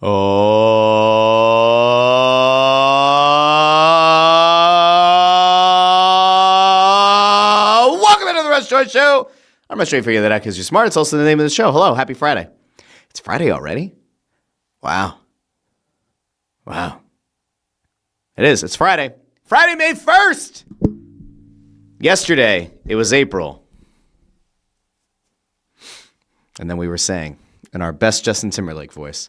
Oh, welcome into the Russ Joy Show. I'm not sure you figure that out because you're smart. It's also the name of the show. Hello, happy Friday. It's Friday already? Wow. It is. It's Friday. Friday, May 1st. Yesterday, it was April. And then we were saying, in our best Justin Timberlake voice,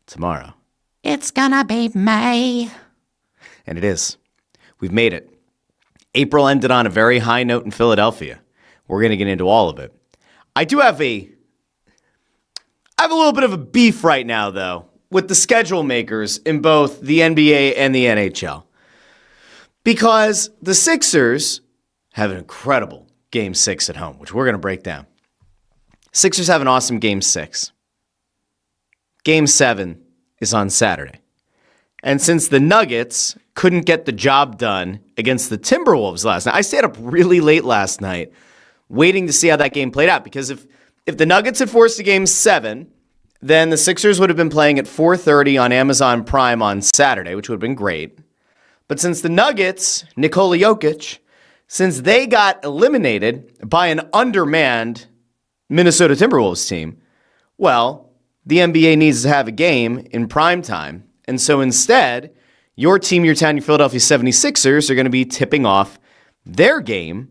tomorrow, it's gonna be May. And it is. We've made it. April ended on a very high note in Philadelphia. We're going to get into all of it. I have a little bit of a beef right now, though, with the schedule makers in both the NBA and the NHL. Because the Sixers have an incredible Game 6 at home, which we're going to break down. Sixers have an awesome Game 6. Game 7 is on Saturday. And since the Nuggets couldn't get the job done against the Timberwolves last night, I stayed up really late last night waiting to see how that game played out. Because if the Nuggets had forced a Game 7, then the Sixers would have been playing at 4:30 on Amazon Prime on Saturday, which would have been great. But since the Nuggets, Nikola Jokic, since they got eliminated by an undermanned Minnesota Timberwolves team, well, the NBA needs to have a game in prime time. And so instead, your team, your town, your Philadelphia 76ers are going to be tipping off their game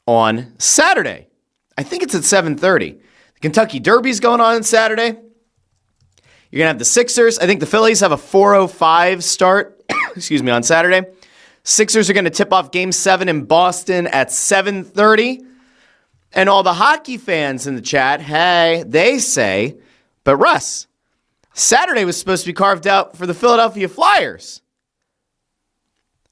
on Saturday. I think it's at 7:30. The Kentucky Derby's going on Saturday. You're going to have the Sixers. I think the Phillies have a 4:05 start, on Saturday. Sixers are going to tip off Game 7 in Boston at 7:30. And all the hockey fans in the chat, hey, they say, but Russ, Saturday was supposed to be carved out for the Philadelphia Flyers.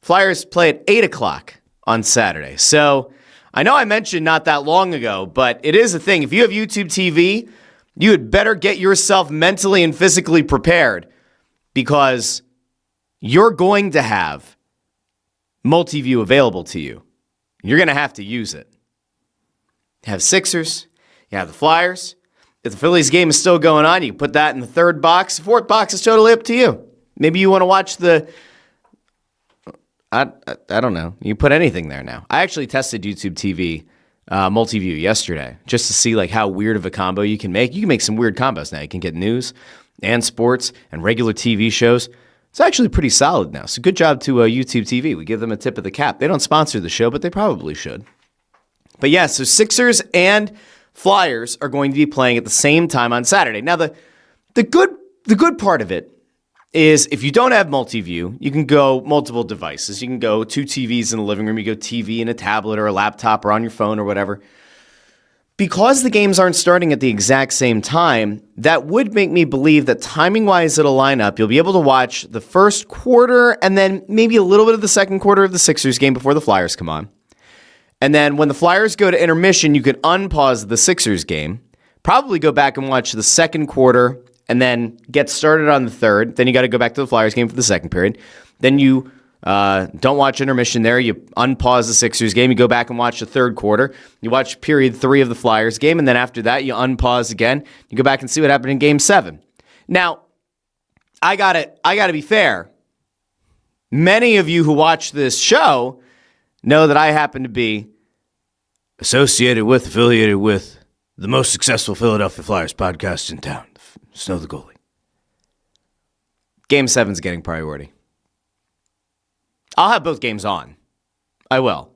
Flyers play at 8 o'clock on Saturday. So I know I mentioned not that long ago, but it is a thing. If you have YouTube TV, you had better get yourself mentally and physically prepared because you're going to have multi-view available to you. You're going to have to use it. You have Sixers, you have the Flyers. If the Phillies game is still going on, you can put that in the third box. The fourth box is totally up to you. Maybe you want to watch I don't know. You put anything there now. I actually tested YouTube TV multi-view yesterday just to see like how weird of a combo you can make. You can make some weird combos now. You can get news and sports and regular TV shows. It's actually pretty solid now. So good job to YouTube TV. We give them a tip of the cap. They don't sponsor the show, but they probably should. But yeah, so Sixers and Flyers are going to be playing at the same time on Saturday. Now, the good part of it is if you don't have multi-view, you can go multiple devices. You can go 2 TVs in the living room. You go TV and a tablet or a laptop or on your phone or whatever. Because the games aren't starting at the exact same time, that would make me believe that timing-wise it'll line up. You'll be able to watch the first quarter and then maybe a little bit of the second quarter of the Sixers game before the Flyers come on. And then when the Flyers go to intermission, you can unpause the Sixers game, probably go back and watch the second quarter, and then get started on the third. Then you got to go back to the Flyers game for the second period. Then you don't watch intermission there. You unpause the Sixers game. You go back and watch the third quarter. You watch period 3 of the Flyers game, and then after that, you unpause again. You go back and see what happened in Game 7. Now, I gotta be fair. Many of you who watch this show know that I happen to be affiliated with the most successful Philadelphia Flyers podcast in town, Snow the Goalie. Game 7's getting priority. I'll have both games on. I will.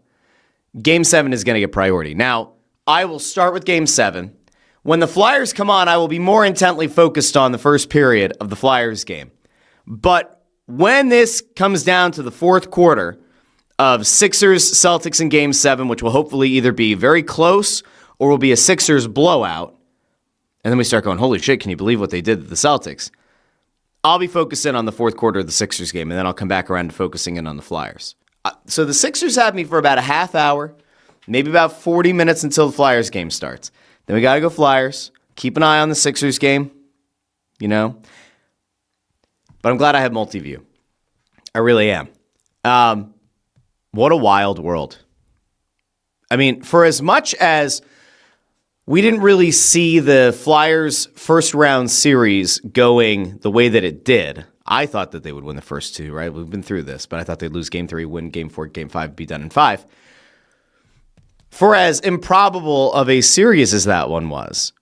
Game 7 is going to get priority. Now, I will start with Game 7. When the Flyers come on, I will be more intently focused on the first period of the Flyers game. But when this comes down to the fourth quarter of Sixers, Celtics in Game 7, which will hopefully either be very close or will be a Sixers blowout, and then we start going, holy shit, can you believe what they did to the Celtics? I'll be focusing on the fourth quarter of the Sixers game, and then I'll come back around to focusing in on the Flyers. So the Sixers have me for about a half hour, maybe about 40 minutes until the Flyers game starts. Then we got to go Flyers, keep an eye on the Sixers game, But I'm glad I have multi-view. I really am. What a wild world. I mean, for as much as we didn't really see the Flyers' first round series going the way that it did. I thought that they would win the first two, right? We've been through this, but I thought they'd lose game 3, win game 4, game 5, be done in 5. For as improbable of a series as that one was,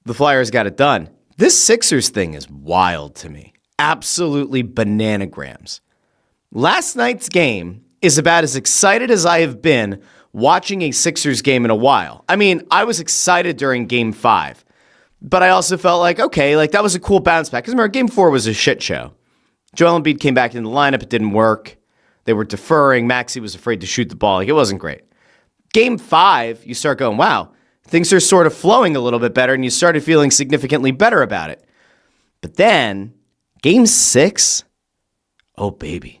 the Flyers got it done. This Sixers thing is wild to me. Absolutely bananagrams. Last night's game is about as excited as I have been watching a Sixers game in a while. I mean, I was excited during game 5, but I also felt like, okay, like that was a cool bounce back. Because remember, game 4 was a shit show. Joel Embiid came back into the lineup. It didn't work. They were deferring. Maxey was afraid to shoot the ball. Like, it wasn't great. Game 5, you start going, wow, things are sort of flowing a little bit better, and you started feeling significantly better about it. But then, game 6, oh, baby.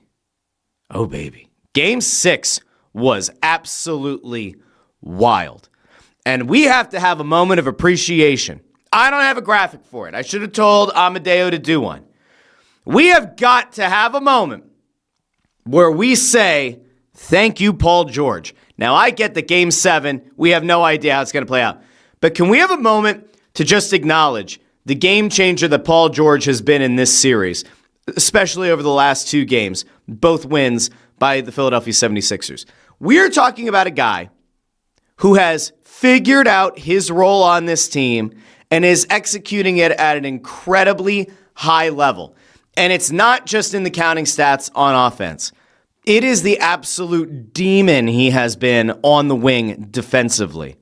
Oh, baby. Game 6 was absolutely wild. And we have to have a moment of appreciation. I don't have a graphic for it. I should have told Amadeo to do one. We have got to have a moment where we say, thank you, Paul George. Now, I get that game 7, we have no idea how it's going to play out. But can we have a moment to just acknowledge the game changer that Paul George has been in this series, especially over the last 2 games, both wins by the Philadelphia 76ers. We're talking about a guy who has figured out his role on this team and is executing it at an incredibly high level. And it's not just in the counting stats on offense. It is the absolute demon he has been on the wing defensively.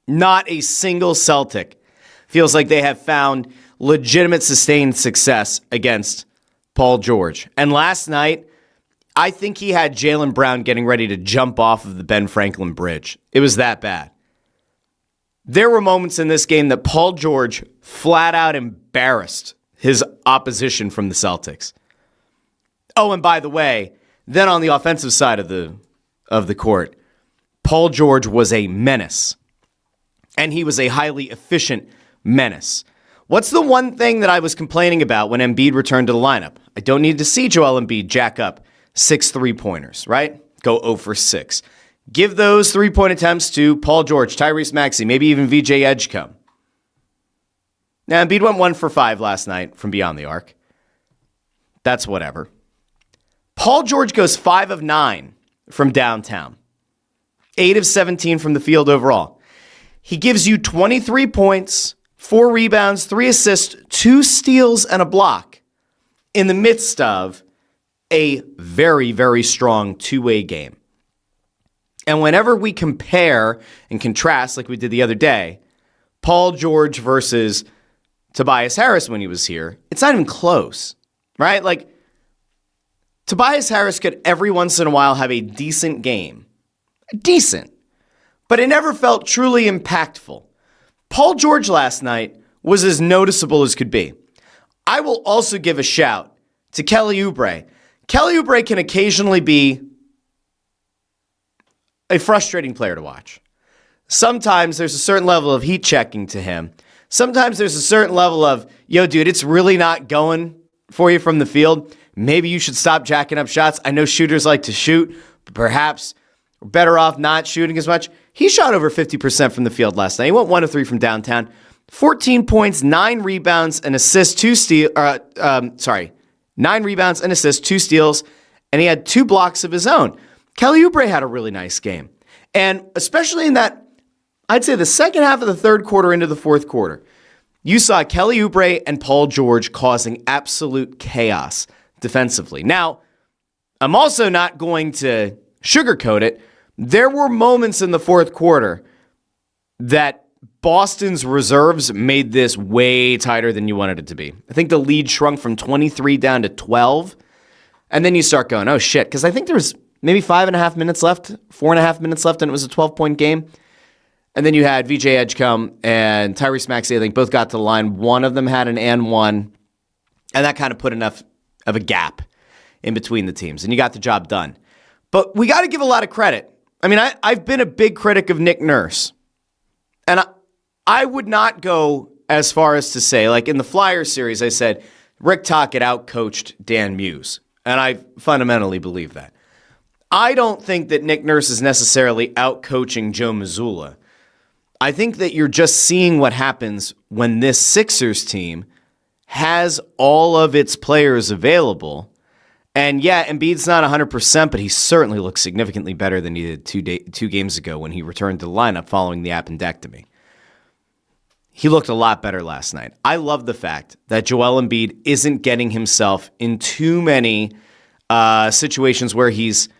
Not a single Celtic feels like they have found legitimate sustained success against Paul George. And last night, I think he had Jaylen Brown getting ready to jump off of the Ben Franklin Bridge. It was that bad. There were moments in this game that Paul George flat out embarrassed his opposition from the Celtics. Oh, and by the way, then on the offensive side of the court, Paul George was a menace. And he was a highly efficient menace. What's the one thing that I was complaining about when Embiid returned to the lineup? I don't need to see Joel Embiid jack up 6 3-pointers, right? Go 0 for 6. Give those 3-point attempts to Paul George, Tyrese Maxey, maybe even VJ Edgecombe. Now, Embiid went 1 for 5 last night from beyond the arc. That's whatever. Paul George goes 5 of 9 from downtown. 8 of 17 from the field overall. He gives you 23 points, 4 rebounds, 3 assists, 2 steals, and a block in the midst of a very, very strong two-way game. And whenever we compare and contrast, like we did the other day, Paul George versus Tobias Harris when he was here, it's not even close, right? Like, Tobias Harris could every once in a while have a decent game. Decent. But it never felt truly impactful. Paul George last night was as noticeable as could be. I will also give a shout to Kelly Oubre. Kelly Oubre can occasionally be a frustrating player to watch. Sometimes there's a certain level of heat checking to him. Sometimes there's a certain level of, yo, dude, it's really not going for you from the field. Maybe you should stop jacking up shots. I know shooters like to shoot, but perhaps we're better off not shooting as much. He shot over 50% from the field last night. He went 1 of 3 from downtown. 14 points, 9 rebounds, and assists, 9 rebounds and assists, 2 steals, and he had 2 blocks of his own. Kelly Oubre had a really nice game. And especially in that, I'd say the second half of the third quarter into the fourth quarter, you saw Kelly Oubre and Paul George causing absolute chaos defensively. Now, I'm also not going to sugarcoat it. There were moments in the fourth quarter that Boston's reserves made this way tighter than you wanted it to be. I think the lead shrunk from 23 down to 12. And then you start going, oh shit, because I think there was maybe 5.5 minutes left, 4.5 minutes left, and it was a 12-point game. And then you had VJ Edgecombe and Tyrese Maxey, I think, both got to the line. One of them had an and one, and that kind of put enough of a gap in between the teams, and you got the job done. But we got to give a lot of credit. I mean, I've been a big critic of Nick Nurse, and I would not go as far as to say, like in the Flyers series, I said, Rick Tocchet outcoached Dan Muse, and I fundamentally believe that. I don't think that Nick Nurse is necessarily outcoaching Joe Mazzulla. I think that you're just seeing what happens when this Sixers team has all of its players available. And yeah, Embiid's not 100%, but he certainly looks significantly better than he did 2 games ago when he returned to the lineup following the appendectomy. He looked a lot better last night. I love the fact that Joel Embiid isn't getting himself in too many situations where he's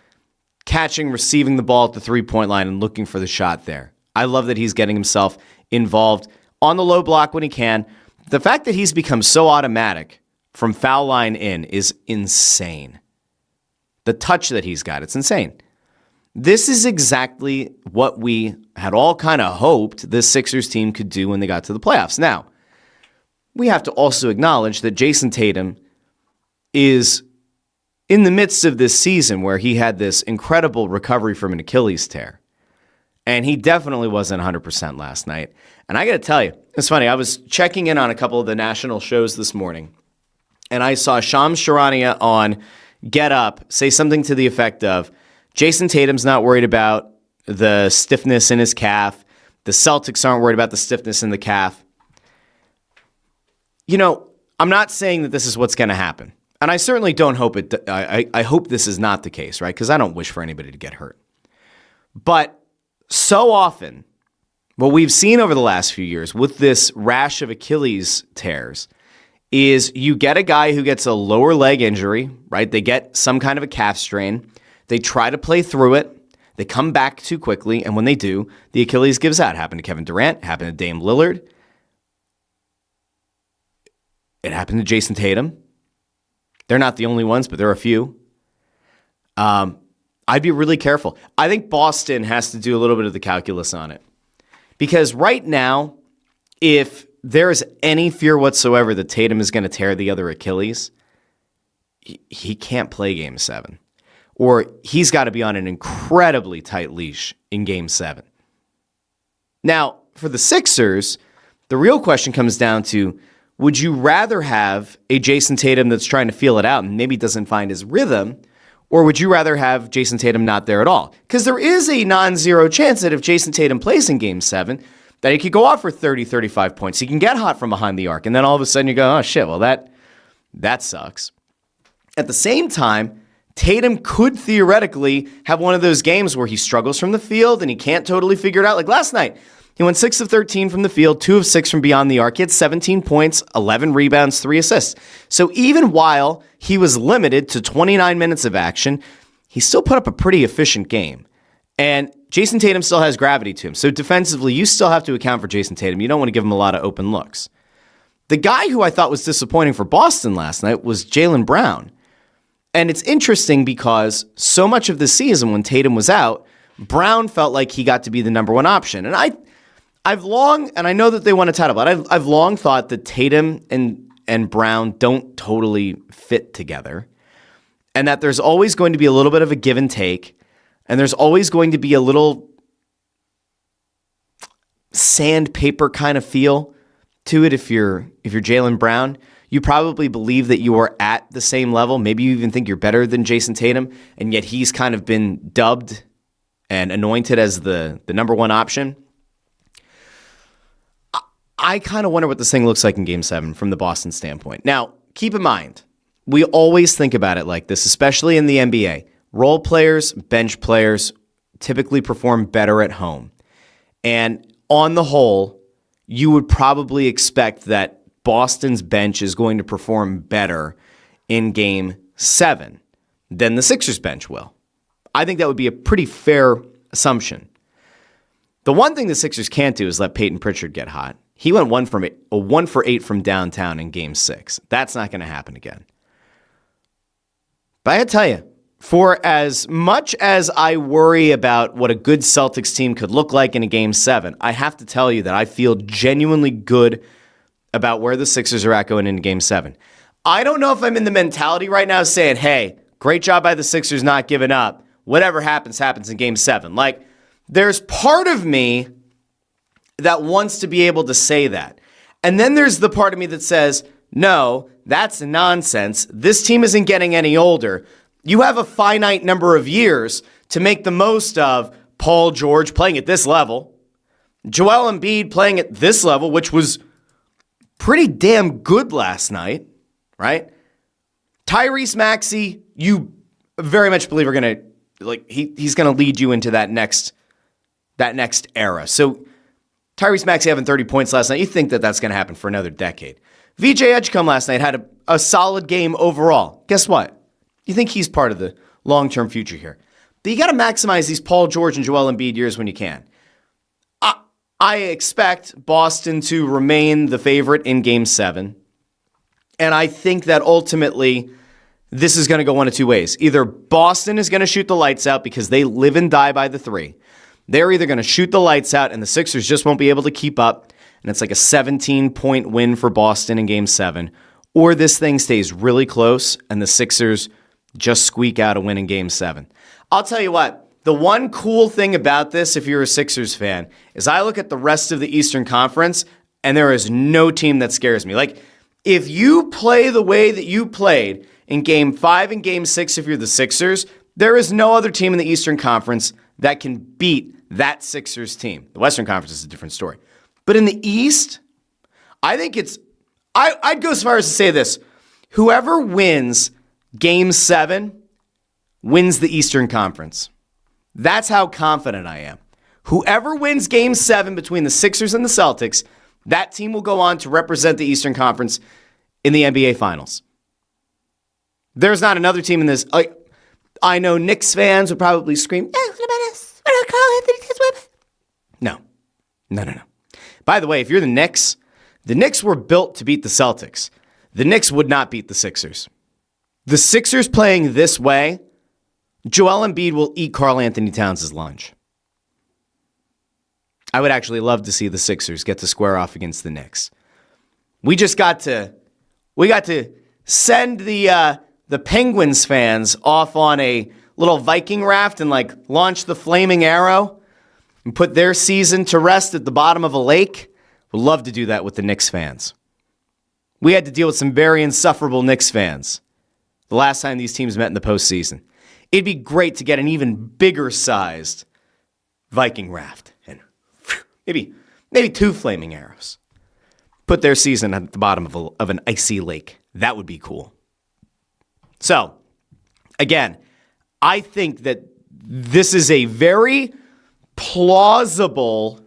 catching, receiving the ball at the three-point line and looking for the shot there. I love that he's getting himself involved on the low block when he can. The fact that he's become so automatic from foul line in is insane. The touch that he's got, it's insane. This is exactly what we had all kind of hoped this Sixers team could do when they got to the playoffs. Now, we have to also acknowledge that Jason Tatum is in the midst of this season where he had this incredible recovery from an Achilles tear. And he definitely wasn't 100% last night. And I got to tell you, it's funny. I was checking in on a couple of the national shows this morning, and I saw Shams Charania on Get Up say something to the effect of, Jason Tatum's not worried about the stiffness in his calf. The Celtics aren't worried about the stiffness in the calf. You know, I'm not saying that this is what's going to happen. And I certainly don't hope it. I hope this is not the case, right? Because I don't wish for anybody to get hurt. But so often, what we've seen over the last few years with this rash of Achilles tears is you get a guy who gets a lower leg injury, right? They get some kind of a calf strain. They try to play through it. They come back too quickly. And when they do, the Achilles gives out. It happened to Kevin Durant. It happened to Dame Lillard. It happened to Jason Tatum. They're not the only ones, but there are a few. I'd be really careful. I think Boston has to do a little bit of the calculus on it. Because right now, if there is any fear whatsoever that Tatum is going to tear the other Achilles, he can't play Game 7. Or he's got to be on an incredibly tight leash in Game 7. Now, for the Sixers, the real question comes down to, would you rather have a Jason Tatum that's trying to feel it out and maybe doesn't find his rhythm, or would you rather have Jason Tatum not there at all? Because there is a non-zero chance that if Jason Tatum plays in Game 7, that he could go off for 30, 35 points. He can get hot from behind the arc, and then all of a sudden you go, oh shit, well that sucks. At the same time, Tatum could theoretically have one of those games where he struggles from the field and he can't totally figure it out. Like last night, he went 6 of 13 from the field, 2 of 6 from beyond the arc. He had 17 points, 11 rebounds, 3 assists. So even while he was limited to 29 minutes of action, he still put up a pretty efficient game. And Jason Tatum still has gravity to him. So defensively, you still have to account for Jason Tatum. You don't want to give him a lot of open looks. The guy who I thought was disappointing for Boston last night was Jaylen Brown. And it's interesting because so much of the season when Tatum was out, Brown felt like he got to be the number one option. And I've long, and I know that they won a title, but I've long thought that Tatum and Brown don't totally fit together, and that there's always going to be a little bit of a give and take, and there's always going to be a little sandpaper kind of feel to it. If you're Jaylen Brown, you probably believe that you are at the same level. Maybe you even think you're better than Jason Tatum, and yet he's kind of been dubbed and anointed as the number one option. I kind of wonder what this thing looks like in Game 7 from the Boston standpoint. Now, keep in mind, we always think about it like this, especially in the NBA. Role players, bench players typically perform better at home. And on the whole, you would probably expect that Boston's bench is going to perform better in Game 7 than the Sixers bench will. I think that would be a pretty fair assumption. The one thing the Sixers can't do is let Peyton Pritchard get hot. He went 1 for 8 from downtown in Game 6. That's not going to happen again. But I gotta tell you, for as much as I worry about what a good Celtics team could look like in a Game 7, I have to tell you that I feel genuinely good about where the Sixers are at going into Game 7. I don't know if I'm in the mentality right now saying, hey, great job by the Sixers not giving up. Whatever happens, happens in Game 7. Like, there's part of me that wants to be able to say that. And then there's the part of me that says, no, that's nonsense. This team isn't getting any older. You have a finite number of years to make the most of Paul George playing at this level. Joel Embiid playing at this level, which was pretty damn good last night, right? Tyrese Maxey, you very much believe are going to, he's going to lead you into that next era. So Tyrese Maxey having 30 points last night, you think that that's going to happen for another decade. VJ Edgecombe last night had a solid game overall. Guess what? You think he's part of the long-term future here. But you got to maximize these Paul George and Joel Embiid years when you can. I expect Boston to remain the favorite in Game 7. And I think that ultimately this is going to go one of two ways. Either Boston is going to shoot the lights out because they live and die by the three. They're either going to shoot the lights out and the Sixers just won't be able to keep up. And it's like a 17-point win for Boston in Game 7. Or this thing stays really close and the Sixers just squeak out a win in Game 7. I'll tell you what. The one cool thing about this, if you're a Sixers fan, is I look at the rest of the Eastern Conference, and there is no team that scares me. Like, if you play the way that you played in Game 5 and Game 6, if you're the Sixers, there is no other team in the Eastern Conference that can beat that Sixers team. The Western Conference is a different story. But in the East, I think I'd go as far as to say this. Whoever wins Game 7 wins the Eastern Conference. That's how confident I am. Whoever wins Game 7 between the Sixers and the Celtics, that team will go on to represent the Eastern Conference in the NBA Finals. There's not another team in this. I know Knicks fans would probably scream, what about us? What about Carl Anthony Towns? No. By the way, if you're the Knicks were built to beat the Celtics. The Knicks would not beat the Sixers. The Sixers playing this way, Joel Embiid will eat Karl Anthony Towns' lunch. I would actually love to see the Sixers get to square off against the Knicks. We got to send the Penguins fans off on a little Viking raft and launch the flaming arrow and put their season to rest at the bottom of a lake. Would love to do that with the Knicks fans. We had to deal with some very insufferable Knicks fans the last time these teams met in the postseason. It'd be great to get an even bigger sized Viking raft and maybe 2 flaming arrows. Put their season at the bottom of an icy lake. That would be cool. So, again, I think that this is a very plausible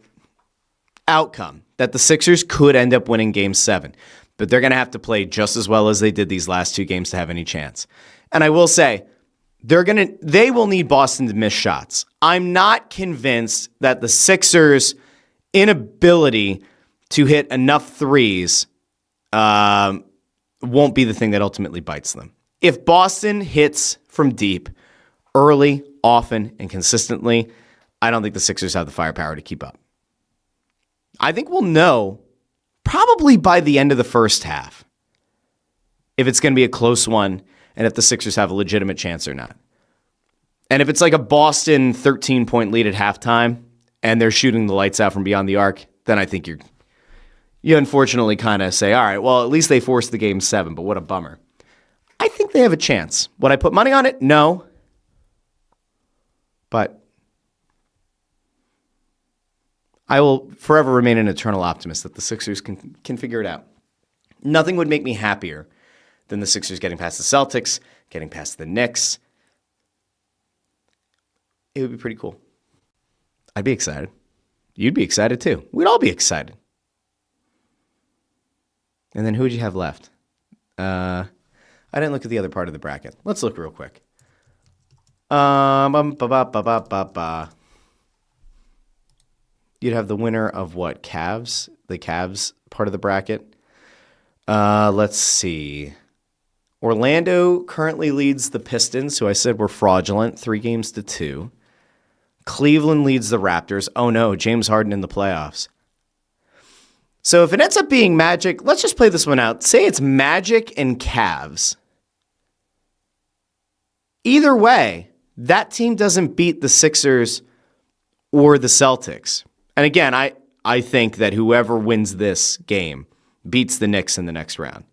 outcome that the Sixers could end up winning Game 7. But they're going to have to play just as well as they did these last 2 games to have any chance. And I will say, they will need Boston to miss shots. I'm not convinced that the Sixers' inability to hit enough threes won't be the thing that ultimately bites them. If Boston hits from deep early, often, and consistently, I don't think the Sixers have the firepower to keep up. I think we'll know probably by the end of the first half if it's going to be a close one and if the Sixers have a legitimate chance or not. And if it's like a Boston 13-point lead at halftime and they're shooting the lights out from beyond the arc, then I think you unfortunately kind of say, all right, well, at least they forced the Game 7, but what a bummer. I think they have a chance. Would I put money on it? No. But I will forever remain an eternal optimist that the Sixers can figure it out. Nothing would make me happier than the Sixers getting past the Celtics, getting past the Knicks. It would be pretty cool. I'd be excited. You'd be excited too. We'd all be excited. And then who would you have left? I didn't look at the other part of the bracket. Let's look real quick. You'd have the winner of what? Cavs? The Cavs part of the bracket. Let's see. Orlando currently leads the Pistons, who I said were fraudulent, 3-2. Cleveland leads the Raptors. Oh no, James Harden in the playoffs. So if it ends up being Magic, let's just play this one out. Say it's Magic and Cavs. Either way, that team doesn't beat the Sixers or the Celtics. And again, I think that whoever wins this game beats the Knicks in the next round.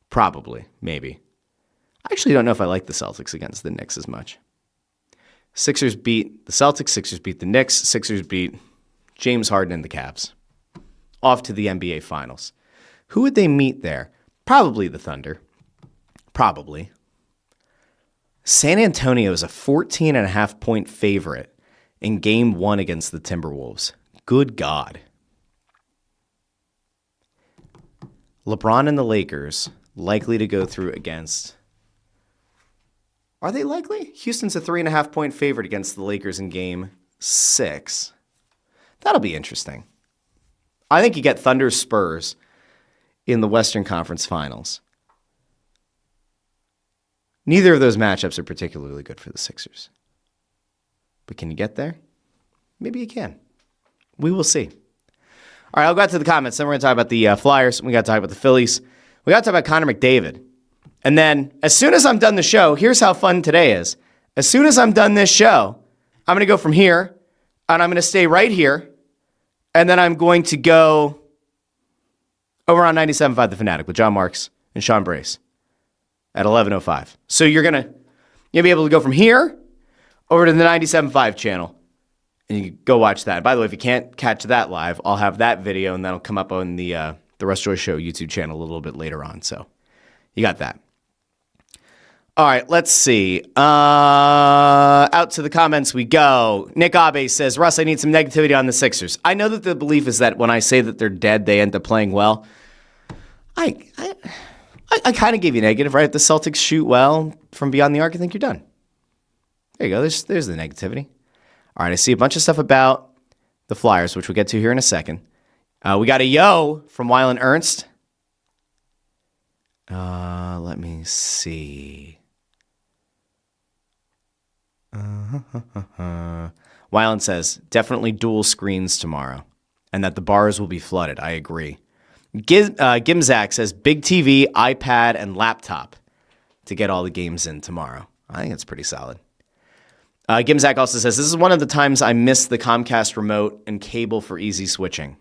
Probably, maybe. I actually don't know if I like the Celtics against the Knicks as much. Sixers beat the Celtics, Sixers beat the Knicks, Sixers beat James Harden and the Cavs. Off to the NBA Finals. Who would they meet there? Probably the Thunder. Probably. San Antonio is a 14.5-point favorite in Game 1 against the Timberwolves. Good God. LeBron and the Lakers likely to go through against... Are they likely? Houston's a 3.5-point favorite against the Lakers in Game 6. That'll be interesting. I think you get Thunder Spurs in the Western Conference Finals. Neither of those matchups are particularly good for the Sixers. But can you get there? Maybe you can. We will see. All right, I'll go out to the comments. Then we're going to talk about the Flyers. We got to talk about the Phillies. We got to talk about Connor McDavid. And then as soon as I'm done the show, here's how fun today is. As soon as I'm done this show, I'm going to go from here, and I'm going to stay right here, and then I'm going to go over on 97.5 The Fanatic with John Marks and Sean Brace at 11:05. So you'll be able to go from here over to the 97.5 channel, and you can go watch that. By the way, if you can't catch that live, I'll have that video, and that'll come up on the Russ Joy Show YouTube channel a little bit later on. So you got that. All right, let's see. Out to the comments we go. Nick Abe says, Russ, I need some negativity on the Sixers. I know that the belief is that when I say that they're dead, they end up playing well. I kind of gave you negative, right? If the Celtics shoot well from beyond the arc, I think you're done. There you go. There's the negativity. All right, I see a bunch of stuff about the Flyers, which we'll get to here in a second. We got a yo from Wyland Ernst. Let me see. Wyland says, definitely dual screens tomorrow, and that the bars will be flooded. I agree. Gimzak says, big TV, iPad, and laptop to get all the games in tomorrow. I think it's pretty solid. Gimzak also says, this is one of the times I missed the Comcast remote and cable for easy switching.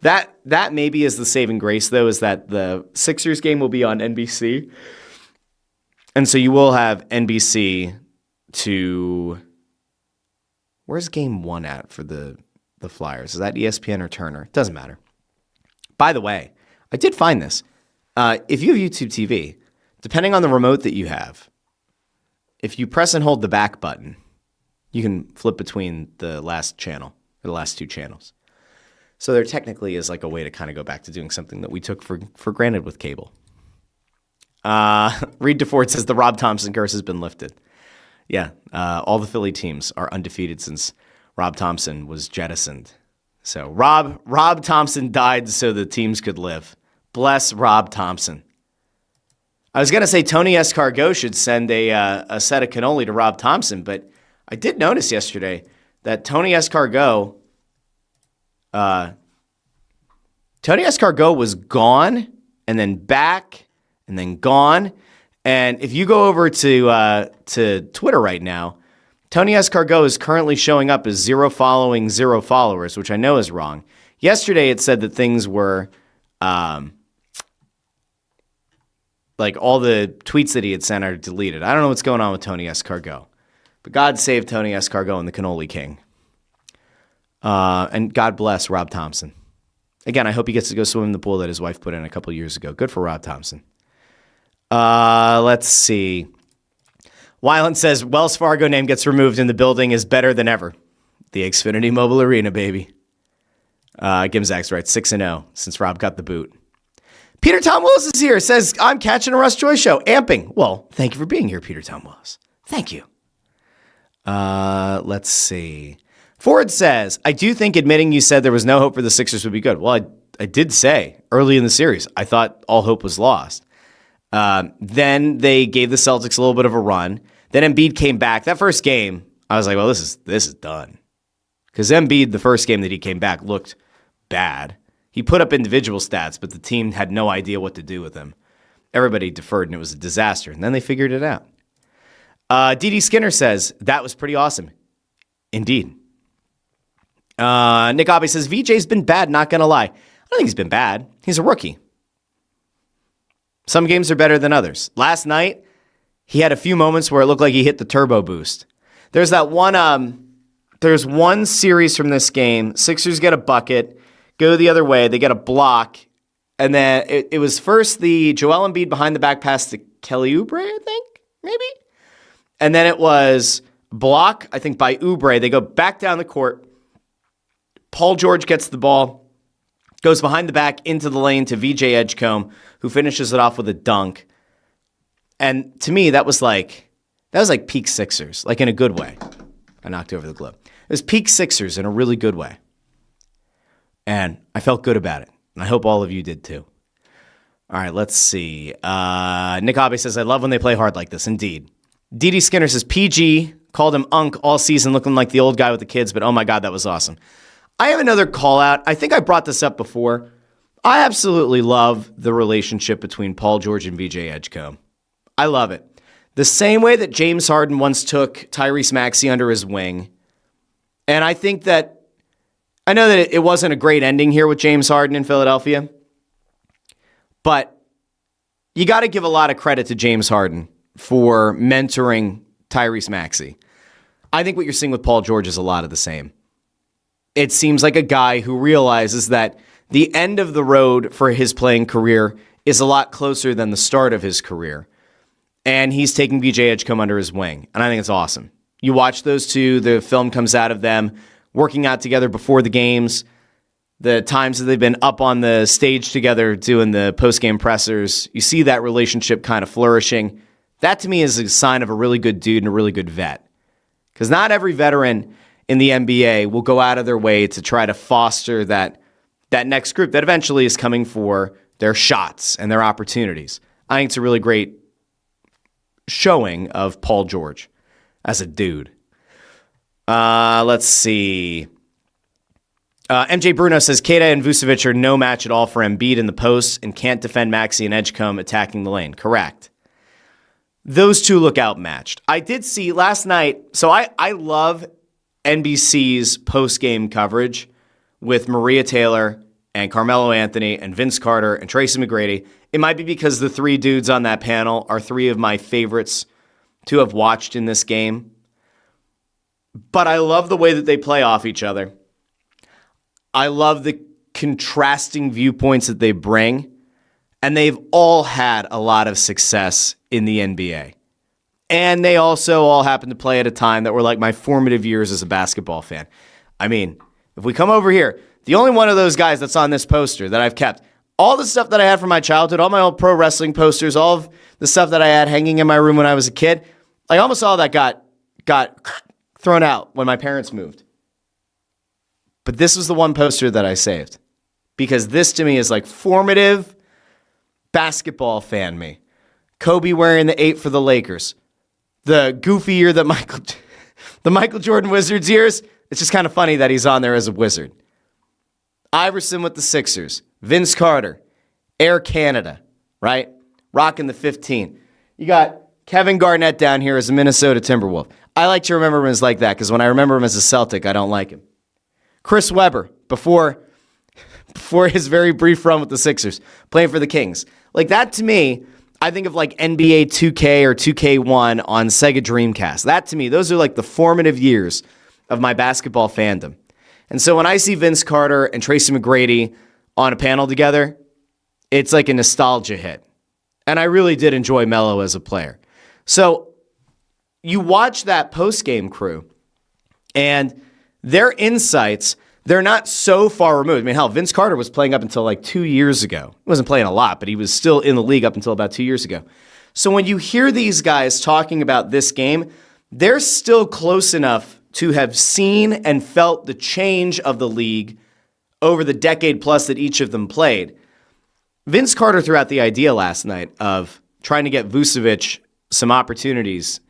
That maybe is the saving grace, though, is that the Sixers game will be on NBC. And so you will have NBC to... Where's Game 1 at for the Flyers? Is that ESPN or Turner? Doesn't matter. By the way, I did find this. If you have YouTube TV, depending on the remote that you have, if you press and hold the back button, you can flip between the last channel, or the last two channels. So there technically is like a way to kind of go back to doing something that we took for granted with cable. Reed DeFord says the Rob Thompson curse has been lifted. Yeah, all the Philly teams are undefeated since Rob Thompson was jettisoned. So Rob Thompson died so the teams could live. Bless Rob Thompson. I was going to say Tony Escargot should send a set of cannoli to Rob Thompson, but I did notice yesterday that Tony Escargot was gone and then back and then gone. And if you go over to Twitter right now, Tony Escargot is currently showing up as 0 following, 0 followers, which I know is wrong. Yesterday it said that things were like all the tweets that he had sent are deleted. I don't know what's going on with Tony Escargot. But God save Tony Escargot and the Cannoli King. And God bless Rob Thompson. Again, I hope he gets to go swim in the pool that his wife put in a couple years ago. Good for Rob Thompson. Let's see. Wyland says, Wells Fargo name gets removed and the building is better than ever. The Xfinity Mobile Arena, baby. Gimzak's right, 6-0 since Rob got the boot. Peter Tom Willis is here. Says, I'm catching a Russ Joy Show. Amping. Well, thank you for being here, Peter Tom Willis. Thank you. Let's see. Ford says, I do think admitting you said there was no hope for the Sixers would be good. Well, I did say early in the series, I thought all hope was lost. Then they gave the Celtics a little bit of a run. Then Embiid came back. That first game, I was like, well, this is done. Because Embiid, the first game that he came back, looked bad. He put up individual stats, but the team had no idea what to do with him. Everybody deferred, and it was a disaster. And then they figured it out. D.D. Skinner says, that was pretty awesome. Indeed. Nick Abe says, VJ's been bad, not going to lie. I don't think he's been bad. He's a rookie. Some games are better than others. Last night, he had a few moments where it looked like he hit the turbo boost. There's that one there's one series from this game. Sixers get a bucket, go the other way. They get a block. And then it was first the Joel Embiid behind the back pass to Kelly Oubre, I think, maybe. And then it was block, I think, by Oubre. They go back down the court. Paul George gets the ball, goes behind the back into the lane to VJ Edgecombe, who finishes it off with a dunk. And to me, that was like peak Sixers, like in a good way. I knocked over the globe. It was peak Sixers in a really good way. And I felt good about it. And I hope all of you did too. All right, let's see. Nick Abe says, I love when they play hard like this. Indeed. Didi Skinner says, PG called him Unk all season, looking like the old guy with the kids, but oh my God, that was awesome. I have another call out. I think I brought this up before. I absolutely love the relationship between Paul George and VJ Edgecombe. I love it. The same way that James Harden once took Tyrese Maxey under his wing. And I think that I know that it wasn't a great ending here with James Harden in Philadelphia, but you got to give a lot of credit to James Harden for mentoring Tyrese Maxey. I think what you're seeing with Paul George is a lot of the same. It seems like a guy who realizes that the end of the road for his playing career is a lot closer than the start of his career. And he's taking VJ Edgecombe under his wing. And I think it's awesome. You watch those two, the film comes out of them working out together before the games, the times that they've been up on the stage together doing the post-game pressers. You see that relationship kind of flourishing. That to me is a sign of a really good dude and a really good vet. Because not every veteran in the NBA will go out of their way to try to foster that next group that eventually is coming for their shots and their opportunities. I think it's a really great showing of Paul George as a dude. Let's see. MJ Bruno says, Keita and Vucevic are no match at all for Embiid in the post and can't defend Maxey and Edgecombe attacking the lane. Correct. Those two look outmatched. I did see last night, so I love NBC's post-game coverage with Maria Taylor and Carmelo Anthony and Vince Carter and Tracy McGrady. It might be because the three dudes on that panel are three of my favorites to have watched in this game. But I love the way that they play off each other. I love the contrasting viewpoints that they bring. And they've all had a lot of success in the NBA. And they also all happen to play at a time that were like my formative years as a basketball fan. I mean, if we come over here, the only one of those guys that's on this poster that I've kept, all the stuff that I had from my childhood, all my old pro wrestling posters, all of the stuff that I had hanging in my room when I was a kid, like almost all that got thrown out when my parents moved. But this was the one poster that I saved because this to me is like formative basketball fan me. Kobe wearing the 8 for the Lakers. The goofy year that the Michael Jordan Wizards years, it's just kind of funny that he's on there as a Wizard. Iverson with the Sixers. Vince Carter. Air Canada, right? Rocking the 15. You got Kevin Garnett down here as a Minnesota Timberwolf. I like to remember him as like that because when I remember him as a Celtic, I don't like him. Chris Webber, before his very brief run with the Sixers, playing for the Kings. Like that to me, I think of like NBA 2K or 2K1 on Sega Dreamcast. That to me, those are like the formative years of my basketball fandom. And so when I see Vince Carter and Tracy McGrady on a panel together, it's like a nostalgia hit. And I really did enjoy Melo as a player. So you watch that post-game crew and their insights, they're not so far removed. I mean, hell, Vince Carter was playing up until like 2 years ago. He wasn't playing a lot, but he was still in the league up until about 2 years ago. So when you hear these guys talking about this game, they're still close enough to have seen and felt the change of the league over the decade plus that each of them played. Vince Carter threw out the idea last night of trying to get Vucevic some opportunities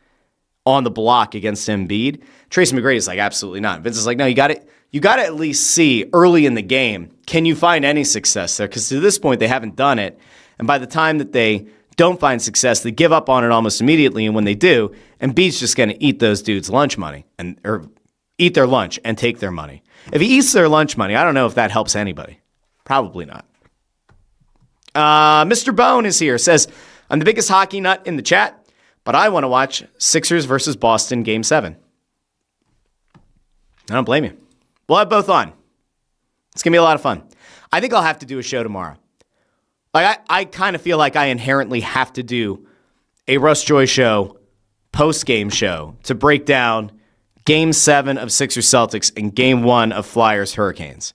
on the block against Embiid. Tracy McGrady is like, absolutely not. Vince is like, no, you got to at least see early in the game, can you find any success there? Because to this point, they haven't done it. And by the time that they don't find success, they give up on it almost immediately. And when they do, Embiid's just going to eat those dudes' lunch money or eat their lunch and take their money. If he eats their lunch money, I don't know if that helps anybody. Probably not. Mr. Bone is here. Says, I'm the biggest hockey nut in the chat, but I want to watch Sixers versus Boston Game 7. I don't blame you. We'll have both on. It's going to be a lot of fun. I think I'll have to do a show tomorrow. Like I kind of feel like I inherently have to do a Russ Joy Show post-game show to break down Game 7 of Sixers Celtics and Game 1 of Flyers Hurricanes.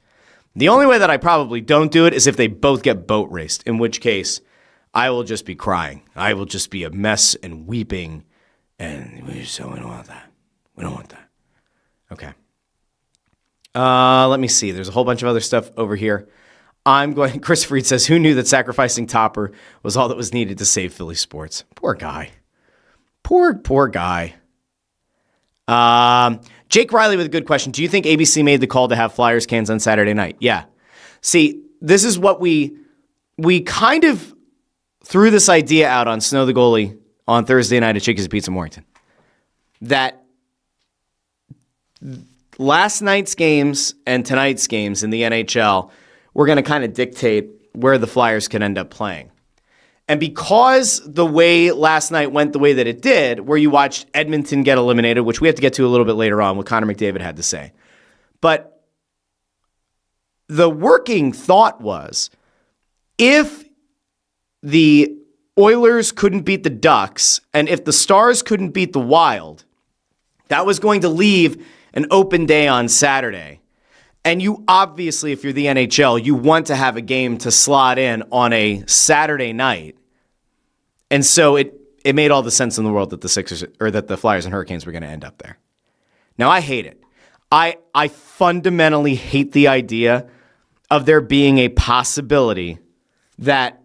The only way that I probably don't do it is if they both get boat raced, in which case I will just be crying. I will just be a mess and weeping, and we don't want that. We don't want that. Okay. Let me see. There's a whole bunch of other stuff over here. Chris Freed says, who knew that sacrificing Topper was all that was needed to save Philly sports? Poor guy. Poor guy. Jake Riley with a good question. Do you think ABC made the call to have Flyers cans on Saturday night? Yeah. See, this is what we kind of threw this idea out on Snow the Goalie on Thursday night at Chickies and Pizza in Warrington. That last night's games and tonight's games in the NHL were going to kind of dictate where the Flyers could end up playing. And because the way last night went the way that it did, where you watched Edmonton get eliminated, which we have to get to a little bit later on, what Connor McDavid had to say. But the working thought was, if the Oilers couldn't beat the Ducks, and if the Stars couldn't beat the Wild, that was going to leave an open day on Saturday. And you obviously, if you're the NHL, you want to have a game to slot in on a Saturday night. And so it made all the sense in the world that the Flyers and Hurricanes were going to end up there. Now, I hate it. I fundamentally hate the idea of there being a possibility that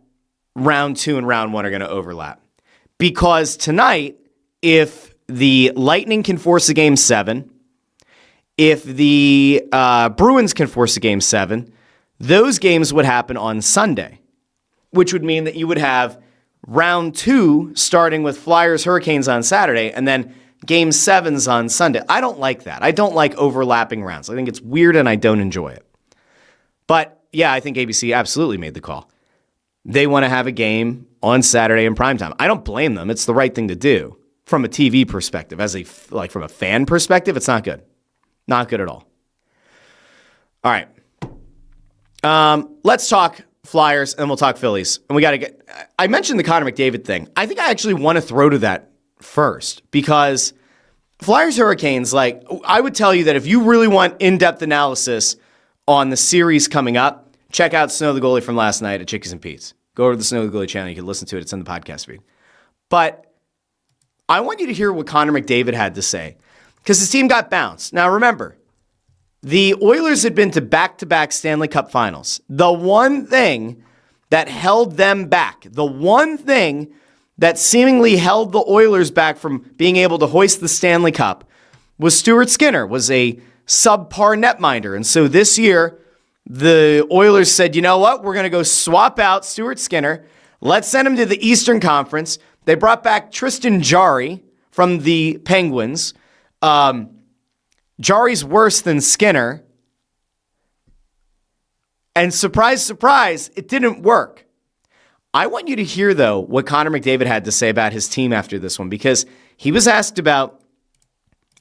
round 2 and round 1 are going to overlap. Because tonight, if the Lightning can force a game 7, if the Bruins can force a game 7, those games would happen on Sunday, which would mean that you would have round 2 starting with Flyers Hurricanes on Saturday and then game 7s on Sunday. I don't like that. I don't like overlapping rounds. I think it's weird and I don't enjoy it. But yeah, I think ABC absolutely made the call. They want to have a game on Saturday in primetime. I don't blame them. It's the right thing to do from a TV perspective. From a fan perspective, it's not good. Not good at all. All right. Let's talk Flyers, and we'll talk Phillies. And I mentioned the Connor McDavid thing. I think I actually want to throw to that first, because Flyers Hurricanes, I would tell you that if you really want in-depth analysis on the series coming up, check out Snow the Goalie from last night at Chickies and Pete's. Go over to the Snow the Goalie channel. You can listen to it. It's in the podcast feed. But I want you to hear what Connor McDavid had to say, because his team got bounced. Now, remember, the Oilers had been to back-to-back Stanley Cup finals. The one thing that held them back, the one thing that seemingly held the Oilers back from being able to hoist the Stanley Cup was Stuart Skinner, was a subpar netminder. And so this year, the Oilers said, you know what? We're going to go swap out Stuart Skinner. Let's send him to the Eastern Conference. They brought back Tristan Jarry from the Penguins. Jarry's worse than Skinner. And surprise, surprise, it didn't work. I want you to hear, though, what Connor McDavid had to say about his team after this one, because he was asked about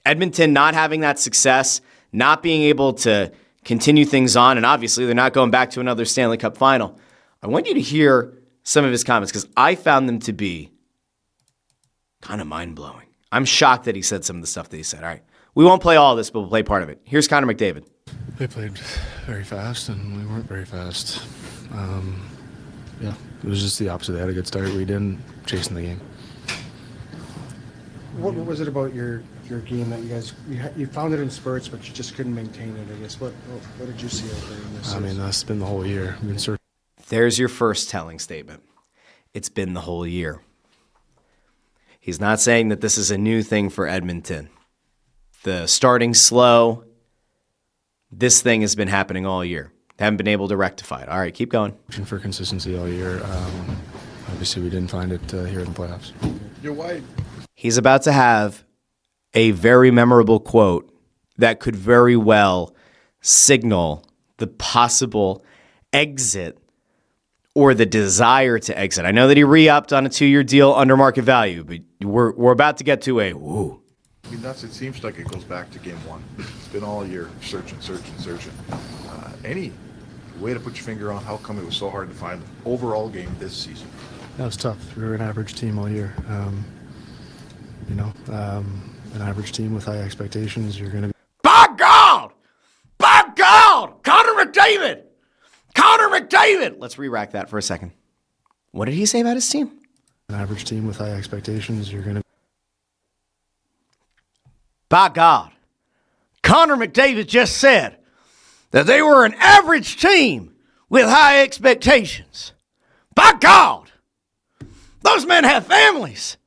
Edmonton not having that success, not being able to continue things on, and obviously they're not going back to another Stanley Cup final. I want you to hear some of his comments, because I found them to be kind of mind-blowing. I'm shocked that he said some of the stuff that he said. All right, we won't play all of this, but we'll play part of it. Here's Connor McDavid. They played very fast, and we weren't very fast. Yeah, it was just the opposite. They had a good start. We didn't chasing the game. What was it about your game that you found it in spurts, but you just couldn't maintain it? I guess what did you see out there in this? I mean, that's been the whole year. There's your first telling statement. It's been the whole year. He's not saying that this is a new thing for Edmonton. The starting slow, this thing has been happening all year. They haven't been able to rectify it. All right, keep going. For consistency all year. Obviously, we didn't find it here in the playoffs. You're white. He's about to have a very memorable quote that could very well signal the possible exit or the desire to exit. I know that he re-upped on a 2-year deal under market value, but we're about to get to a woo. I mean, it seems like it goes back to game one. It's been all year, searching. Any way to put your finger on how come it was so hard to find an overall game this season? That was tough. We were an average team all year. An average team with high expectations, you're going to be. By God! By God! Connor McDavid! Connor McDavid! Let's re-rack that for a second. What did he say about his team? An average team with high expectations, you're going to. By God, Connor McDavid just said that they were an average team with high expectations. By God, those men have families.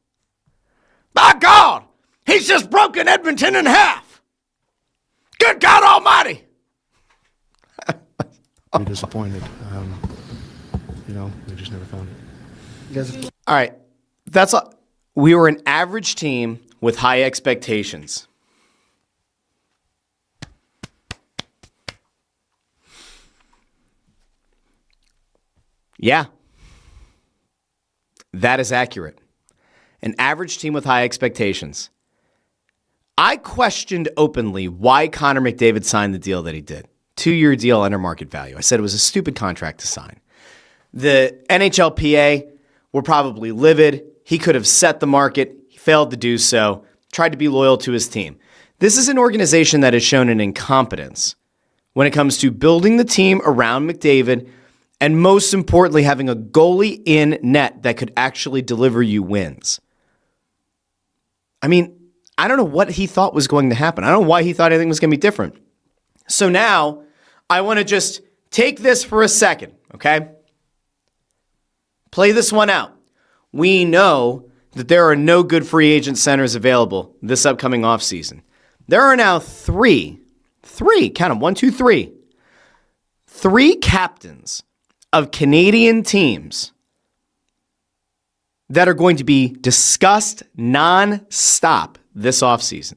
By God, he's just broken Edmonton in half. Good God Almighty. Be disappointed. We just never found it. You guys, All right, that's all. We were an average team with high expectations. Yeah, that is accurate. An average team with high expectations. I questioned openly why Connor McDavid signed the deal that he did. 2-year deal under market value. I said it was a stupid contract to sign. The NHLPA were probably livid. He could have set the market. He failed to do so. Tried to be loyal to his team. This is an organization that has shown an incompetence when it comes to building the team around McDavid and most importantly, having a goalie in net that could actually deliver you wins. I mean, I don't know what he thought was going to happen. I don't know why he thought anything was going to be different. So now I want to just take this for a second, okay? Play this one out. We know that there are no good free agent centers available this upcoming offseason. There are now three, count them, 1, 2, 3. 3 captains of Canadian teams that are going to be discussed nonstop this offseason.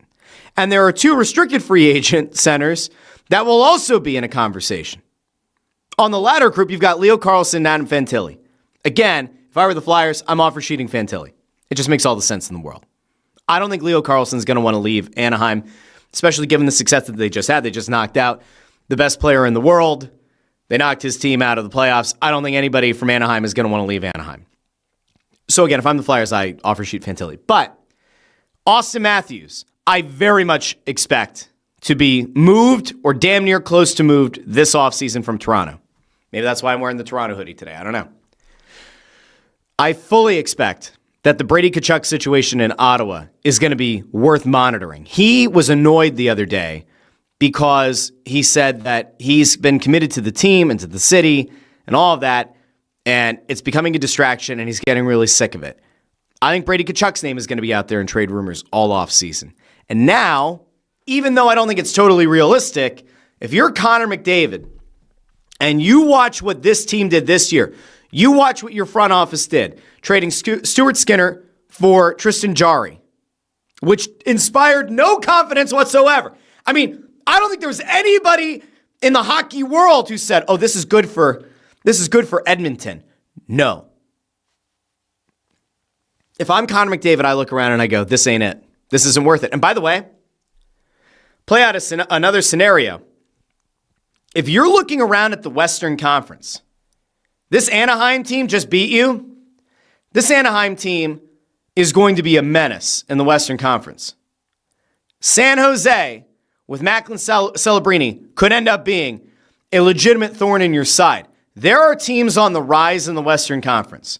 And there are 2 restricted free agent centers that will also be in a conversation. On the latter group, you've got Leo Carlsson and Adam Fantilli. Again, if I were the Flyers, I'm all for shooting Fantilli. It just makes all the sense in the world. I don't think Leo Carlson's going to want to leave Anaheim, especially given the success that they just had. They just knocked out the best player in the world. They knocked his team out of the playoffs. I don't think anybody from Anaheim is going to want to leave Anaheim. So again, if I'm the Flyers, I offer shoot Fantilli. But Austin Matthews, I very much expect to be moved or damn near close to moved this offseason from Toronto. Maybe that's why I'm wearing the Toronto hoodie today. I don't know. I fully expect that the Brady Tkachuk situation in Ottawa is going to be worth monitoring. He was annoyed the other day because he said that he's been committed to the team and to the city and all of that, and it's becoming a distraction, and he's getting really sick of it. I think Brady Tkachuk's name is going to be out there in trade rumors all offseason. And now, even though I don't think it's totally realistic, if you're Connor McDavid and you watch what this team did this year, you watch what your front office did, trading Stuart Skinner for Tristan Jarry, which inspired no confidence whatsoever. I mean, I don't think there was anybody in the hockey world who said, "Oh, this is good for Edmonton." No. If I'm Connor McDavid, I look around and I go, "This ain't it. This isn't worth it." And by the way, play out another scenario. If you're looking around at the Western Conference, this Anaheim team just beat you. This Anaheim team is going to be a menace in the Western Conference. San Jose, with Macklin Celebrini, could end up being a legitimate thorn in your side. There are teams on the rise in the Western Conference.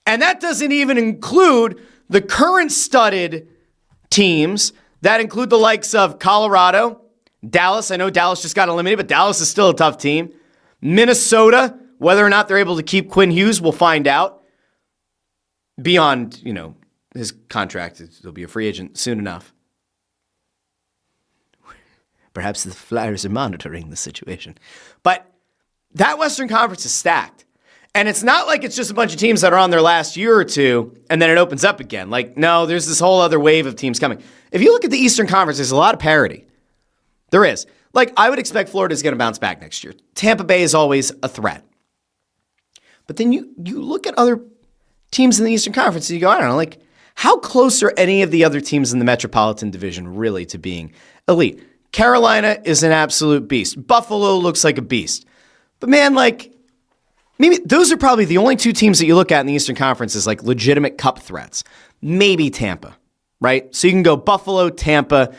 And that doesn't even include the current studded teams that include the likes of Colorado, Dallas. I know Dallas just got eliminated, but Dallas is still a tough team. Minnesota, whether or not they're able to keep Quinn Hughes, we'll find out. Beyond, his contract, he'll be a free agent soon enough. Perhaps the Flyers are monitoring the situation. But that Western Conference is stacked. And it's not like it's just a bunch of teams that are on their last year or two, and then it opens up again. No, there's this whole other wave of teams coming. If you look at the Eastern Conference, there's a lot of parity. There is. I would expect Florida's going to bounce back next year. Tampa Bay is always a threat. But then you look at other teams in the Eastern Conference and you go, I don't know, How close are any of the other teams in the Metropolitan Division really to being elite? Carolina is an absolute beast. Buffalo looks like a beast. But man, like, maybe those are probably the only two teams that you look at in the Eastern Conference as like legitimate cup threats. Maybe Tampa, right? So you can go Buffalo, Tampa,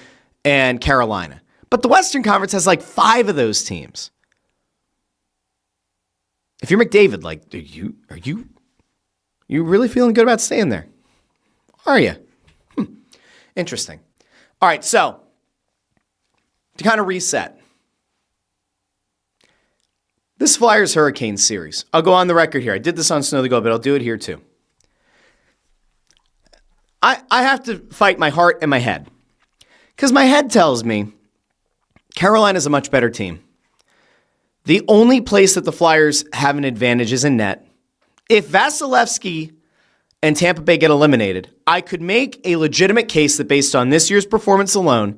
and Carolina. But the Western Conference has like 5 of those teams. If you're McDavid, like, are you really feeling good about staying there? Are you? Interesting. All right, so to kind of reset, this Flyers Hurricanes series, I'll go on the record here. I did this on Snow the Go, but I'll do it here too. I have to fight my heart and my head because my head tells me Carolina's a much better team. The only place that the Flyers have an advantage is in net. If Vasilevsky and Tampa Bay get eliminated, I could make a legitimate case that based on this year's performance alone,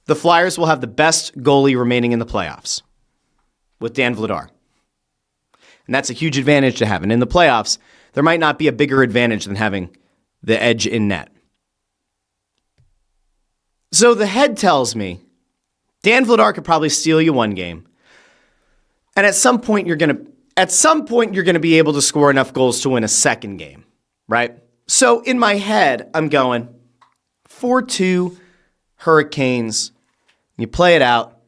the Flyers will have the best goalie remaining in the playoffs with Dan Vladar. And that's a huge advantage to have. And in the playoffs, there might not be a bigger advantage than having the edge in net. So the head tells me Dan Vladar could probably steal you one game. And at some point you're going to be able to score enough goals to win a second game, right? So in my head, I'm going 4-2 Hurricanes. You play it out.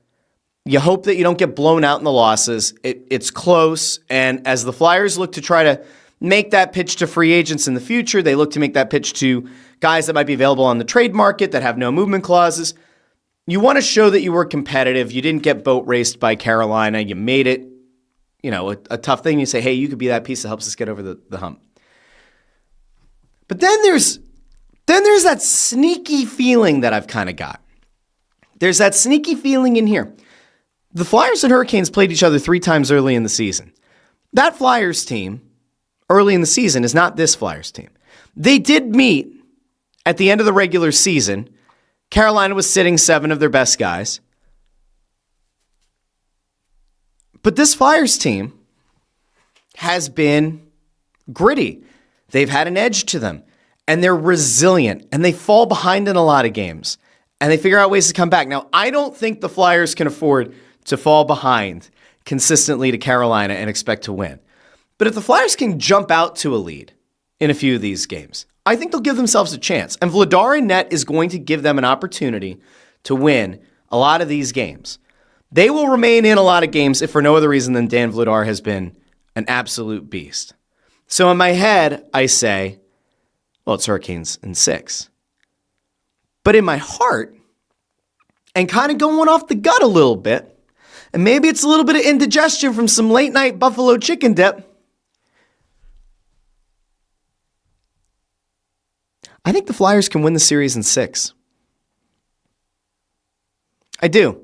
You hope that you don't get blown out in the losses. It's close. And as the Flyers look to try to make that pitch to free agents in the future, they look to make that pitch to guys that might be available on the trade market that have no movement clauses. You want to show that you were competitive. You didn't get boat raced by Carolina. You made it, a tough thing. You say, hey, you could be that piece that helps us get over the hump. But then there's that sneaky feeling that I've kind of got. There's that sneaky feeling in here. The Flyers and Hurricanes played each other 3 times early in the season. That Flyers team early in the season is not this Flyers team. They did meet at the end of the regular season. Carolina was sitting 7 of their best guys. But this Flyers team has been gritty. They've had an edge to them. And they're resilient. And they fall behind in a lot of games. And they figure out ways to come back. Now, I don't think the Flyers can afford to fall behind consistently to Carolina and expect to win. But if the Flyers can jump out to a lead in a few of these games, I think they'll give themselves a chance. And Vladar in net is going to give them an opportunity to win a lot of these games. They will remain in a lot of games if for no other reason than Dan Vladar has been an absolute beast. So in my head, I say, well, it's Hurricanes in 6. But in my heart, and kind of going off the gut a little bit, and maybe it's a little bit of indigestion from some late night buffalo chicken dip, I think the Flyers can win the series in 6. I do.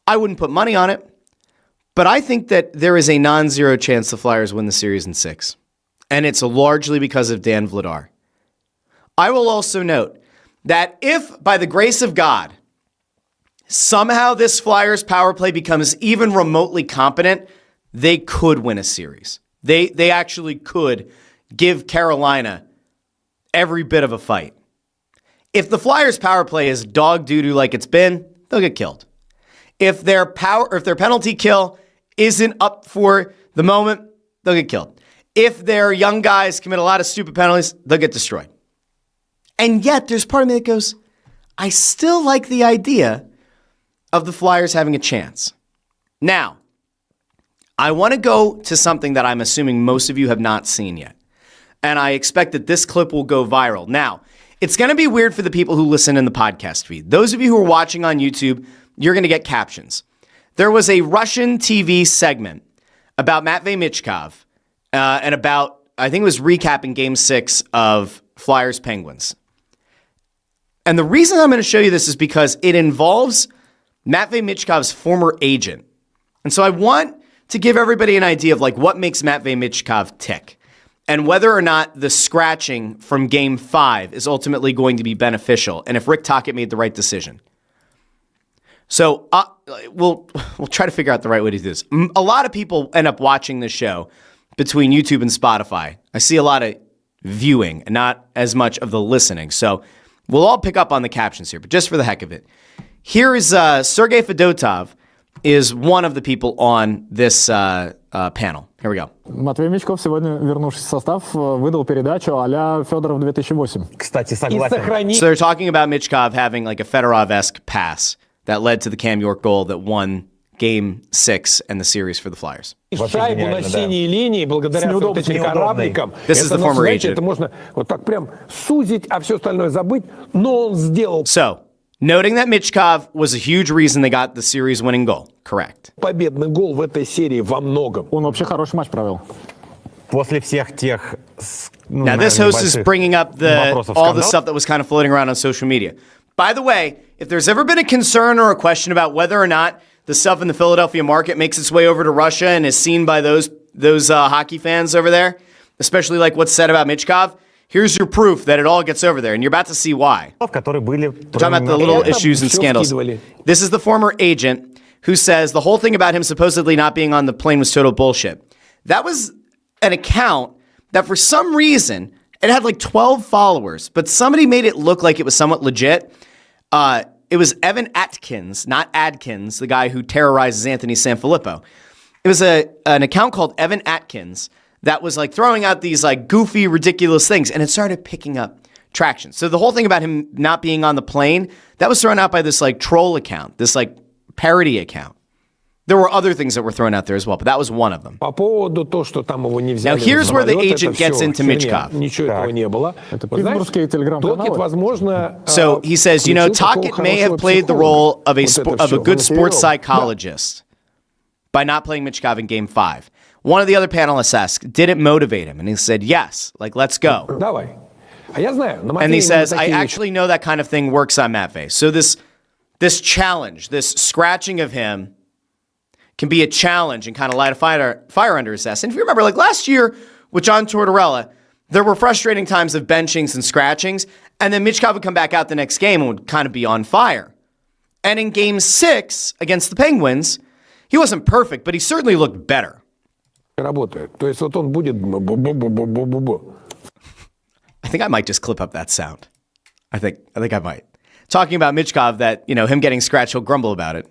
I wouldn't put money on it, but I think that there is a non-zero chance the Flyers win the series in 6. And it's largely because of Dan Vladar. I will also note that if, by the grace of God, somehow this Flyers power play becomes even remotely competent, they could win a series. They actually could give Carolina every bit of a fight. If the Flyers power play is dog doo-doo like it's been, they'll get killed. If their penalty kill isn't up for the moment, they'll get killed. If their young guys commit a lot of stupid penalties, they'll get destroyed. And yet, there's part of me that goes, I still like the idea of the Flyers having a chance. Now, I want to go to something that I'm assuming most of you have not seen yet. And I expect that this clip will go viral. Now, it's going to be weird for the people who listen in the podcast feed. Those of you who are watching on YouTube, you're going to get captions. There was a Russian TV segment about Matvei Michkov and about, I think it was recapping Game 6 of Flyers Penguins. And the reason I'm going to show you this is because it involves Matvei Michkov's former agent. And so I want to give everybody an idea of like what makes Matvei Michkov tick and whether or not the scratching from Game 5 is ultimately going to be beneficial and if Rick Tocchet made the right decision. So we'll try to figure out the right way to do this. A lot of people end up watching this show between YouTube and Spotify. I see a lot of viewing and not as much of the listening. So we'll all pick up on the captions here, but just for the heck of it. Here is Sergei Fedotov is one of the people on this panel. Here we go. Матвей Мичков, сегодня вернувшись в состав, выдал передачу а-ля Федоров 2008. Кстати, согласен. So they're talking about Michkov having like a Fedorov-esque pass that led to the Cam York goal that won Game 6 and the series for the Flyers. Шайбу на синей линии благодаря вот этим корабликам. This is the former agent. Это можно вот так прям сузить, а все остальное забыть, но он сделал. So, noting that Michkov was a huge reason they got the series-winning goal. Correct. Победный гол в этой серии во многом. Он вообще хороший матч провел. После всех тех... Now, this host is bringing up all the stuff that was kind of floating around on social media. By the way, if there's ever been a concern or a question about whether or not the stuff in the Philadelphia market makes its way over to Russia and is seen by those hockey fans over there, especially like what's said about Michkov, here's your proof that it all gets over there, and you're about to see why. We're talking about the little issues and scandals. This is the former agent who says the whole thing about him supposedly not being on the plane was total bullshit. That was an account that for some reason, it had like 12 followers, but somebody made it look like it was somewhat legit. It was Evan Atkins, not Adkins, the guy who terrorizes Anthony Sanfilippo. It was an account called Evan Atkins that was like throwing out these like goofy, ridiculous things, and it started picking up traction. So the whole thing about him not being on the plane, that was thrown out by this like troll account, this like parody account. There were other things that were thrown out there as well, but that was one of them. По поводу того, что там его не взяли. Now here's where the agent gets into Michkov. Ничего этого не было. Питтсбургские телеграм-каналы. Токет, возможно... So he says, you know, Tocchet may have played the role of a good sports psychologist by not playing Michkov in Game 5. One of the other panelists asked, did it motivate him? And he said, yes. Like, let's go. Давай. А я знаю. And he says, I actually know that kind of thing works on Matvey. So this challenge, this scratching of him can be a challenge and kind of light a fire under his ass. And if you remember, like last year with John Tortorella, there were frustrating times of benchings and scratchings, and then Michkov would come back out the next game and would kind of be on fire. And in Game 6 against the Penguins, he wasn't perfect, but he certainly looked better. Работает. То есть вот он будет... I think I might just clip up that sound. I think I might. Talking about Michkov, that, you know, him getting scratched, he'll grumble about it.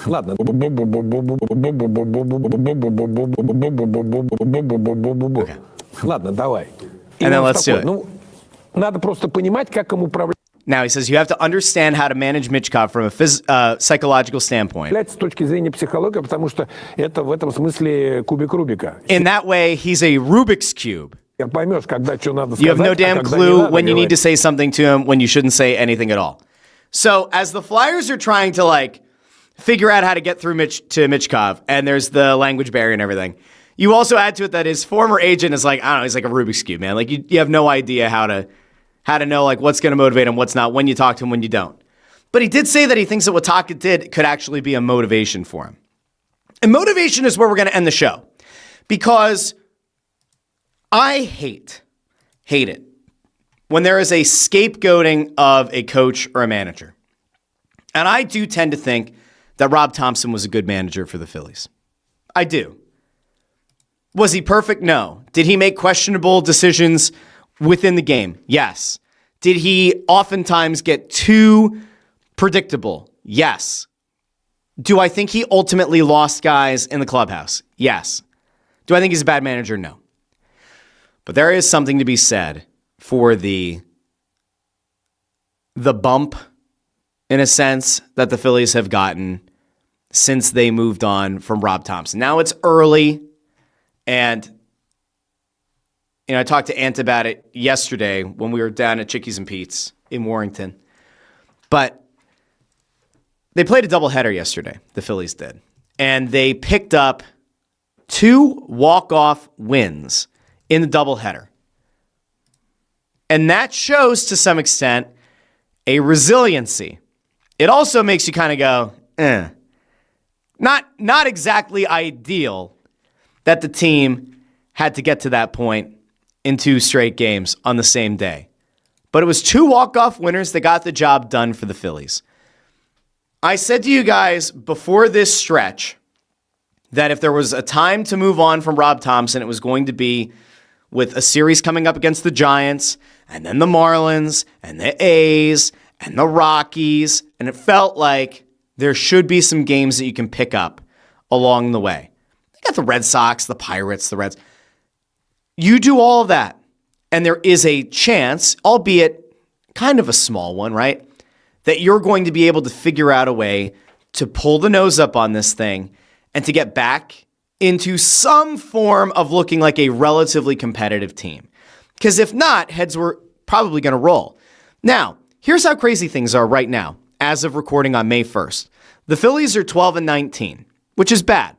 Ладно. Ладно, давай. And then let's do it. Ну, надо просто понимать, как им управлять. Now he says you have to understand how to manage Michkov from a psychological standpoint. С точки зрения психологии, потому что это в этом смысле кубик Рубика. In that way, he's a Rubik's Cube. Поймешь, когда что надо сказать, You have no damn clue when you need to say something to him, when you shouldn't say anything at all. So as the Flyers are trying to like figure out how to get through to Michkov, and there's the language barrier and everything, you also add to it that his former agent is like, I don't know, he's like a Rubik's Cube, man. Like you have no idea how to know like what's going to motivate him, what's not, when you talk to him, when you don't. But he did say that he thinks that what Tocchet did could actually be a motivation for him. And motivation is where we're going to end the show, because I hate it when there is a scapegoating of a coach or a manager. And I do tend to think that Rob Thompson was a good manager for the Phillies. I do. Was he perfect? No. Did he make questionable decisions within the game? Yes. Did he oftentimes get too predictable? Yes. Do I think he ultimately lost guys in the clubhouse? Yes. Do I think he's a bad manager? No. But there is something to be said for the bump, in a sense, that the Phillies have gotten since they moved on from Rob Thompson. Now it's early, and you know, I talked to Ant about it yesterday when we were down at Chickies and Pete's in Warrington. But they played a doubleheader yesterday, the Phillies did. And they picked up 2 walk-off wins in the doubleheader. And that shows, to some extent, a resiliency. It also makes you kind of go, Not exactly ideal that the team had to get to that point in 2 straight games on the same day. But it was 2 walk-off winners that got the job done for the Phillies. I said to you guys before this stretch that if there was a time to move on from Rob Thompson, it was going to be with a series coming up against the Giants, and then the Marlins, and the A's, and the Rockies, and it felt like there should be some games that you can pick up along the way. They got the Red Sox, the Pirates, the Reds. You do all of that, and there is a chance, albeit kind of a small one, right, that you're going to be able to figure out a way to pull the nose up on this thing and to get back into some form of looking like a relatively competitive team. Because if not, heads were probably going to roll. Now, here's how crazy things are right now, as of recording on May 1st. The Phillies are 12-19, which is bad,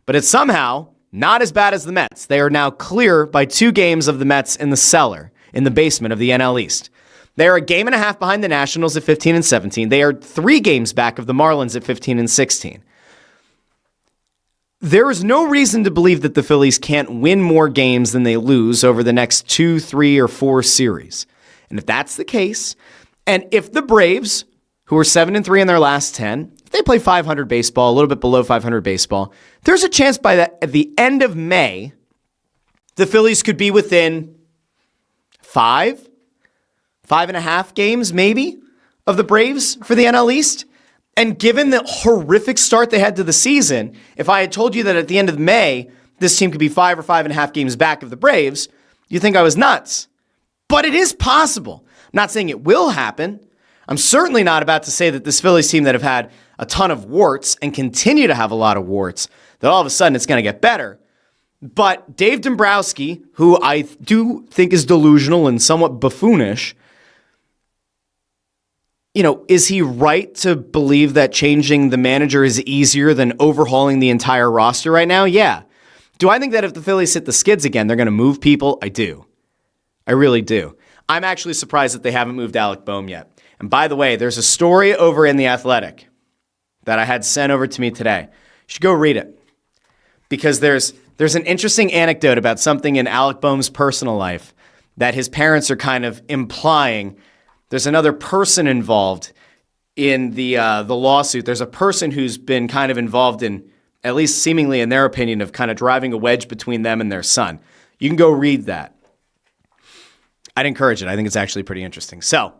but it's somehow not as bad as the Mets. They are now clear by 2 games of the Mets in the cellar, in the basement of the NL East. They are a game and a half behind the Nationals at 15-17. They are 3 games back of the Marlins at 15-16. There is no reason to believe that the Phillies can't win more games than they lose over the next 2, 3, or 4 series. And if that's the case, and if the Braves, who are 7-3 in their last 10, if they play 500 baseball, a little bit below 500 baseball, there's a chance at the end of May, the Phillies could be within 5.5 games maybe of the Braves for the NL East. And given the horrific start they had to the season, if I had told you that at the end of May, this team could be 5 or 5.5 games back of the Braves, you think I was nuts. But it is possible. I'm not saying it will happen. I'm certainly not about to say that this Phillies team that have had a ton of warts and continue to have a lot of warts, that all of a sudden it's going to get better. But Dave Dombrowski, who I do think is delusional and somewhat buffoonish, is he right to believe that changing the manager is easier than overhauling the entire roster right now? Yeah. Do I think that if the Phillies hit the skids again, they're going to move people? I do. I really do. I'm actually surprised that they haven't moved Alec Boehm yet. And by the way, there's a story over in The Athletic that I had sent over to me today. You should go read it. Because there's an interesting anecdote about something in Alec Boehm's personal life that his parents are kind of implying. There's another person involved in the lawsuit. There's a person who's been kind of involved in, at least seemingly in their opinion, of kind of driving a wedge between them and their son. You can go read that. I'd encourage it. I think it's actually pretty interesting. So,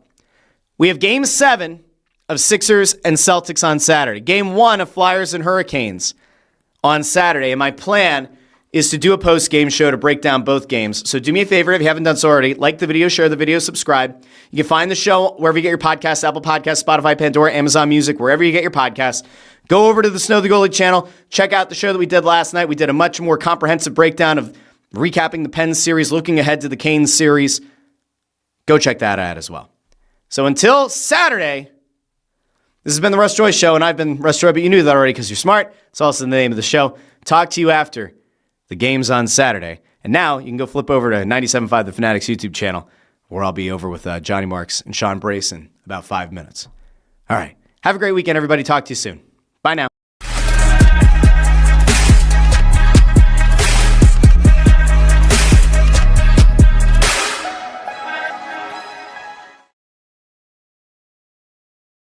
we have Game 7 of Sixers and Celtics on Saturday. Game 1 of Flyers and Hurricanes on Saturday. And my plan is to do a post-game show to break down both games. So do me a favor, if you haven't done so already, like the video, share the video, subscribe. You can find the show wherever you get your podcasts, Apple Podcasts, Spotify, Pandora, Amazon Music, wherever you get your podcasts. Go over to the Snow the Goalie channel. Check out the show that we did last night. We did a much more comprehensive breakdown of recapping the Pens series, looking ahead to the Canes series. Go check that out as well. So until Saturday, this has been the Russ Joy Show, and I've been Russ Joy, but you knew that already because you're smart. It's also the name of the show. Talk to you after the game's on Saturday. And now you can go flip over to 97.5 The Fanatics YouTube channel, where I'll be over with Johnny Marks and Sean Brace in about 5 minutes. All right. Have a great weekend, everybody. Talk to you soon.